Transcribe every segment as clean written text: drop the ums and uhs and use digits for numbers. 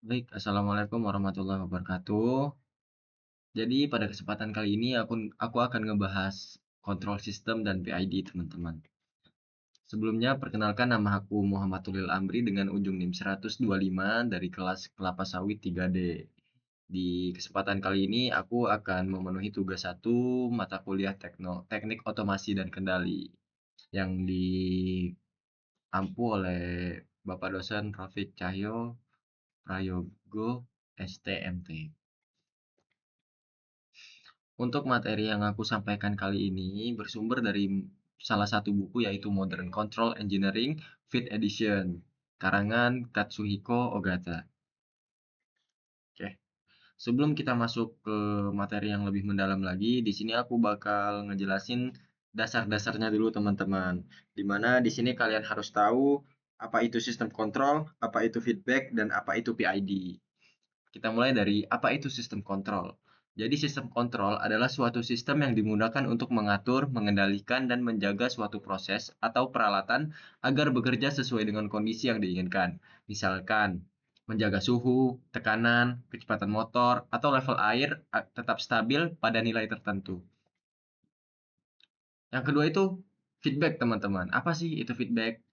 Baik, assalamualaikum warahmatullahi wabarakatuh. Jadi pada kesempatan kali ini aku akan ngebahas kontrol sistem dan PID teman-teman. Sebelumnya perkenalkan nama aku Muhammad Tulil Amri dengan ujung NIM 125 dari kelas Kelapa Sawit 3D. Di kesempatan kali ini aku akan memenuhi tugas satu mata kuliah Teknik Otomasi dan Kendali yang diampu oleh Bapak dosen Rafiq Cahyo Prayogo STMT. Untuk materi yang aku sampaikan kali ini bersumber dari salah satu buku yaitu Modern Control Engineering Fifth Edition, karangan Katsuhiko Ogata. Oke, sebelum kita masuk ke materi yang lebih mendalam lagi, di sini aku bakal ngejelasin dasar-dasarnya dulu teman-teman. Dimana di sini kalian harus tahu apa itu sistem kontrol, apa itu feedback, dan apa itu PID. Kita mulai dari apa itu sistem kontrol. Jadi sistem kontrol adalah suatu sistem yang dimudahkan untuk mengatur, mengendalikan, dan menjaga suatu proses atau peralatan agar bekerja sesuai dengan kondisi yang diinginkan. Misalkan, menjaga suhu, tekanan, kecepatan motor, atau level air tetap stabil pada nilai tertentu. Yang kedua itu feedback, teman-teman. Apa sih itu feedback?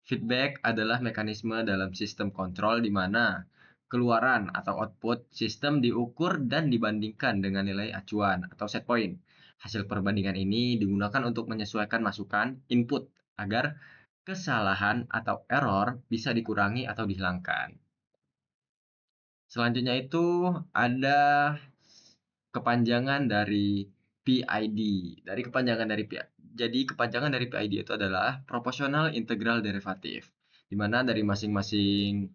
Feedback adalah mekanisme dalam sistem kontrol di mana keluaran atau output sistem diukur dan dibandingkan dengan nilai acuan atau set point. Hasil perbandingan ini digunakan untuk menyesuaikan masukan input agar kesalahan atau error bisa dikurangi atau dihilangkan. Selanjutnya itu ada kepanjangan dari PID. Dari kepanjangan dari PID. Jadi kepanjangan dari PID itu adalah proportional integral derivative, di mana dari masing-masing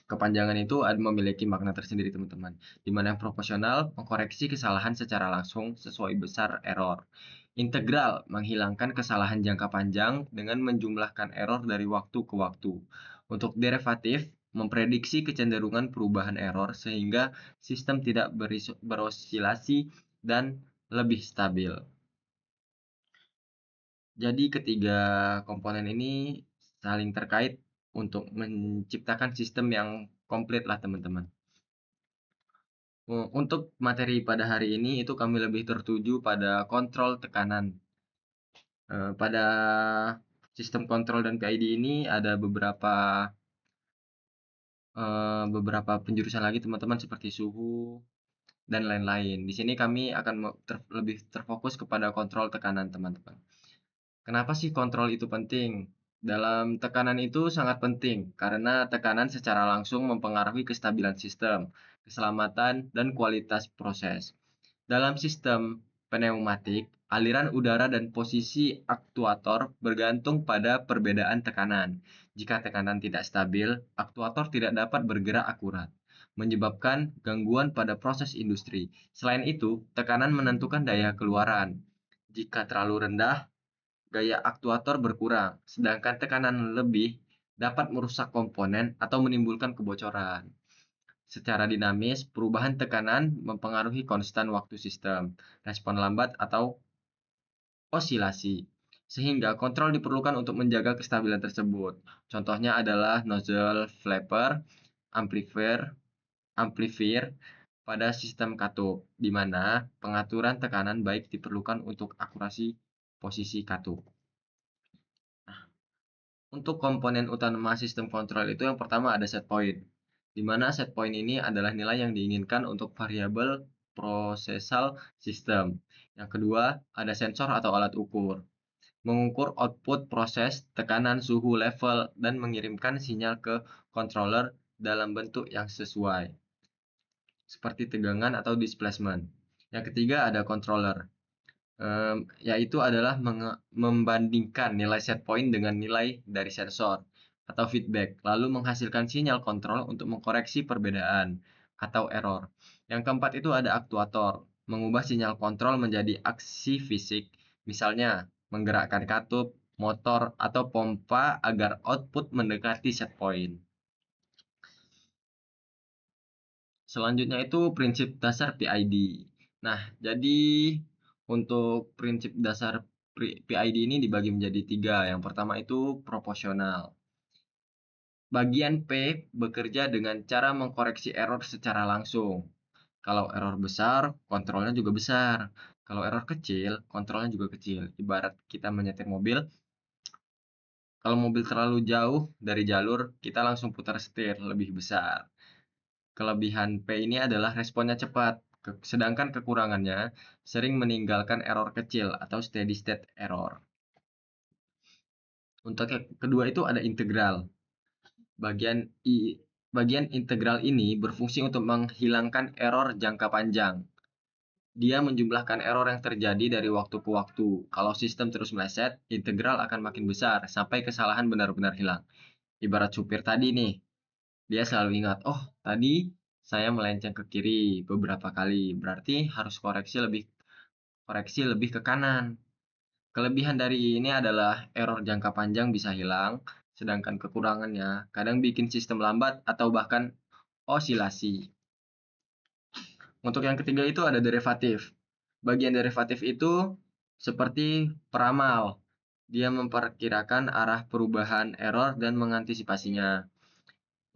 kepanjangan itu memiliki makna tersendiri teman-teman. Di mana yang proporsional mengkoreksi kesalahan secara langsung sesuai besar error. Integral menghilangkan kesalahan jangka panjang dengan menjumlahkan error dari waktu ke waktu. Untuk derivatif memprediksi kecenderungan perubahan error sehingga sistem tidak berosilasi dan lebih stabil. Jadi ketiga komponen ini saling terkait untuk menciptakan sistem yang komplit lah teman-teman. Untuk materi pada hari ini itu kami lebih tertuju pada kontrol tekanan. Pada sistem kontrol dan PID ini ada beberapa penjurusan lagi teman-teman seperti suhu dan lain-lain. Di sini kami akan lebih terfokus kepada kontrol tekanan teman-teman. Kenapa sih kontrol itu penting? Dalam tekanan itu sangat penting karena tekanan secara langsung mempengaruhi kestabilan sistem, keselamatan, dan kualitas proses. Dalam sistem pneumatik, aliran udara dan posisi aktuator bergantung pada perbedaan tekanan. Jika tekanan tidak stabil, aktuator tidak dapat bergerak akurat, menyebabkan gangguan pada proses industri. Selain itu, tekanan menentukan daya keluaran. Jika terlalu rendah, gaya aktuator berkurang, sedangkan tekanan lebih dapat merusak komponen atau menimbulkan kebocoran. Secara dinamis, perubahan tekanan mempengaruhi konstan waktu sistem, respon lambat atau osilasi, sehingga kontrol diperlukan untuk menjaga kestabilan tersebut. Contohnya adalah nozzle flapper, amplifier, amplifier pada sistem katup, di mana pengaturan tekanan baik diperlukan untuk akurasi posisi katup. Untuk komponen utama sistem kontrol itu yang pertama ada set point, di mana set point ini adalah nilai yang diinginkan untuk variabel prosesal sistem. Yang kedua, ada sensor atau alat ukur, mengukur output proses, tekanan, suhu, level, dan mengirimkan sinyal ke controller dalam bentuk yang sesuai, seperti tegangan atau displacement. Yang ketiga ada controller, yaitu adalah membandingkan nilai set point dengan nilai dari sensor atau feedback, lalu menghasilkan sinyal kontrol untuk mengkoreksi perbedaan atau error. Yang keempat itu ada aktuator, mengubah sinyal kontrol menjadi aksi fisik, misalnya menggerakkan katup, motor, atau pompa agar output mendekati set point. Selanjutnya itu prinsip dasar PID. Nah, jadi untuk prinsip dasar PID ini dibagi menjadi tiga. Yang pertama itu proporsional. Bagian P bekerja dengan cara mengkoreksi error secara langsung. Kalau error besar, kontrolnya juga besar. Kalau error kecil, kontrolnya juga kecil. Ibarat kita menyetir mobil, kalau mobil terlalu jauh dari jalur, kita langsung putar setir lebih besar. Kelebihan P ini adalah responnya cepat, sedangkan kekurangannya sering meninggalkan error kecil atau steady state error. Untuk yang kedua itu ada integral. Bagian integral ini berfungsi untuk menghilangkan error jangka panjang. Dia menjumlahkan error yang terjadi dari waktu ke waktu. Kalau sistem terus meleset, integral akan makin besar sampai kesalahan benar-benar hilang. Ibarat supir tadi nih, dia selalu ingat, oh tadi saya melenceng ke kiri beberapa kali, berarti harus koreksi lebih ke kanan. Kelebihan dari ini adalah error jangka panjang bisa hilang, sedangkan kekurangannya kadang bikin sistem lambat atau bahkan osilasi. Untuk yang ketiga itu ada derivatif. Bagian derivatif itu seperti peramal. Dia memperkirakan arah perubahan error dan mengantisipasinya.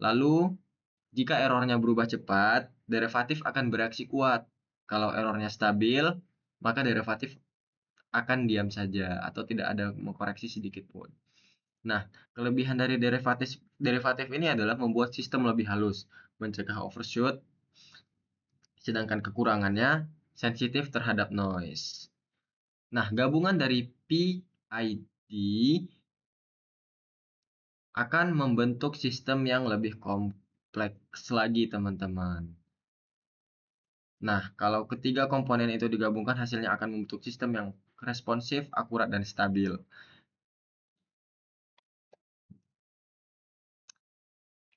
Lalu, jika errornya berubah cepat, derivatif akan bereaksi kuat. Kalau errornya stabil, maka derivatif akan diam saja atau tidak ada mengkoreksi sedikit pun. Nah, kelebihan dari derivatif ini adalah membuat sistem lebih halus, mencegah overshoot, sedangkan kekurangannya sensitif terhadap noise. Nah, gabungan dari PID akan membentuk sistem yang lebih kompleks lagi, teman-teman. Nah, kalau ketiga komponen itu digabungkan, hasilnya akan membentuk sistem yang responsif, akurat, dan stabil.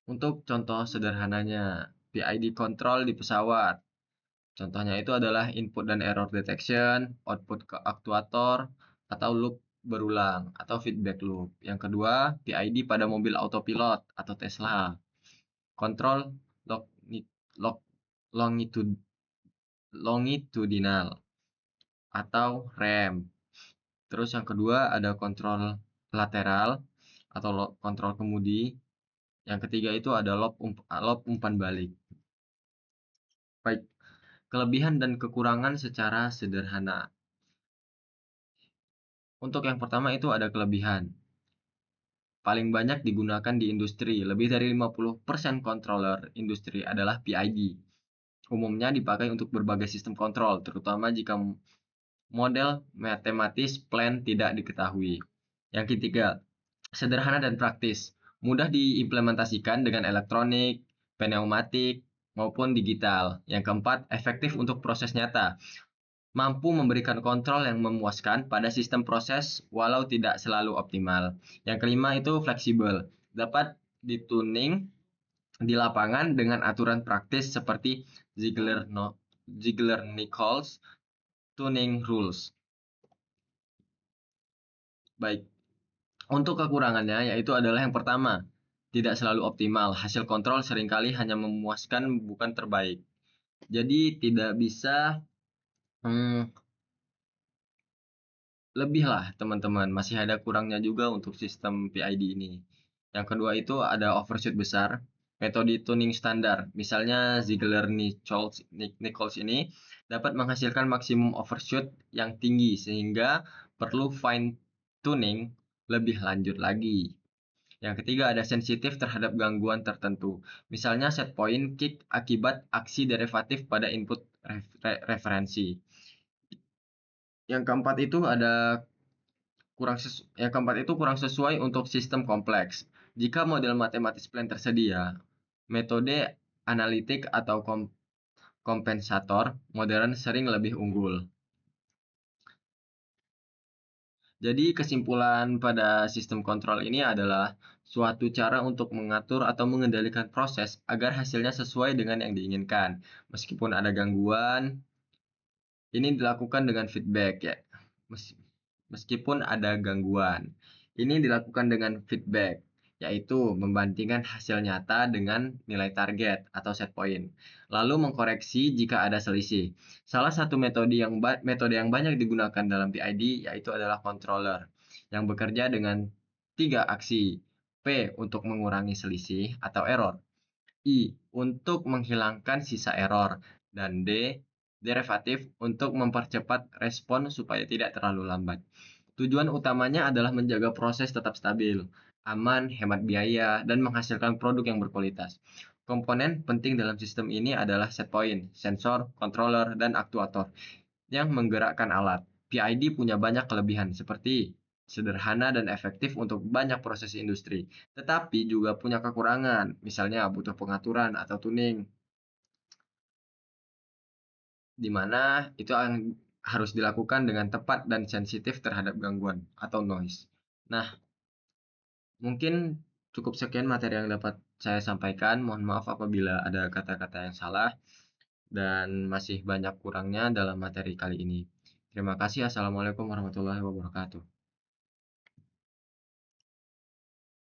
Untuk contoh sederhananya, PID control di pesawat. Contohnya itu adalah input dan error detection, output ke aktuator, atau loop berulang, atau feedback loop. Yang kedua, PID pada mobil autopilot atau Tesla. Kontrol longitudinal atau rem. Terus yang kedua ada kontrol lateral atau kontrol kemudi. Yang ketiga itu ada lob umpan balik. Baik, kelebihan dan kekurangan secara sederhana. Untuk yang pertama itu ada kelebihan. Paling banyak digunakan di industri, lebih dari 50% controller industri adalah PID. Umumnya dipakai untuk berbagai sistem kontrol, terutama jika model matematis plan tidak diketahui. Yang ketiga, sederhana dan praktis. Mudah diimplementasikan dengan elektronik, pneumatik, maupun digital. Yang keempat, efektif untuk proses nyata. Mampu memberikan kontrol yang memuaskan pada sistem proses walau tidak selalu optimal. Yang kelima itu fleksibel. Dapat dituning di lapangan dengan aturan praktis seperti Ziegler-Nichols tuning rules. Baik, untuk kekurangannya yaitu adalah yang pertama, tidak selalu optimal. Hasil kontrol seringkali hanya memuaskan bukan terbaik. Jadi tidak bisa lebih lah teman-teman, masih ada kurangnya juga untuk sistem PID ini. Yang kedua itu ada overshoot besar. Metode tuning standar, misalnya Ziegler-Nichols ini dapat menghasilkan maksimum overshoot yang tinggi sehingga perlu fine tuning lebih lanjut lagi. Yang ketiga ada sensitif terhadap gangguan tertentu. Misalnya set point kick akibat aksi derivatif pada input referensi. Yang keempat itu kurang sesuai untuk sistem kompleks. Jika model matematis plan tersedia, metode analitik atau kompensator modern sering lebih unggul. Jadi kesimpulan pada sistem kontrol ini adalah suatu cara untuk mengatur atau mengendalikan proses agar hasilnya sesuai dengan yang diinginkan. Meskipun ada gangguan, ini dilakukan dengan feedback ya. Meskipun ada gangguan, ini dilakukan dengan feedback, yaitu membandingkan hasil nyata dengan nilai target atau set point, lalu mengkoreksi jika ada selisih. Salah satu metode yang banyak digunakan dalam PID yaitu adalah controller yang bekerja dengan 3 aksi. P. Untuk mengurangi selisih atau error. I. Untuk menghilangkan sisa error. Dan D. Derivatif untuk mempercepat respon supaya tidak terlalu lambat. Tujuan utamanya adalah menjaga proses tetap stabil, aman, hemat biaya, dan menghasilkan produk yang berkualitas. Komponen penting dalam sistem ini adalah set point, sensor, controller, dan aktuator yang menggerakkan alat. PID punya banyak kelebihan seperti sederhana dan efektif untuk banyak proses industri, tetapi juga punya kekurangan, misalnya butuh pengaturan atau tuning, di mana itu yang harus dilakukan dengan tepat dan sensitif terhadap gangguan atau noise. Nah, mungkin cukup sekian materi yang dapat saya sampaikan. Mohon maaf apabila ada kata-kata yang salah dan masih banyak kurangnya dalam materi kali ini. Terima kasih. Assalamualaikum warahmatullahi wabarakatuh.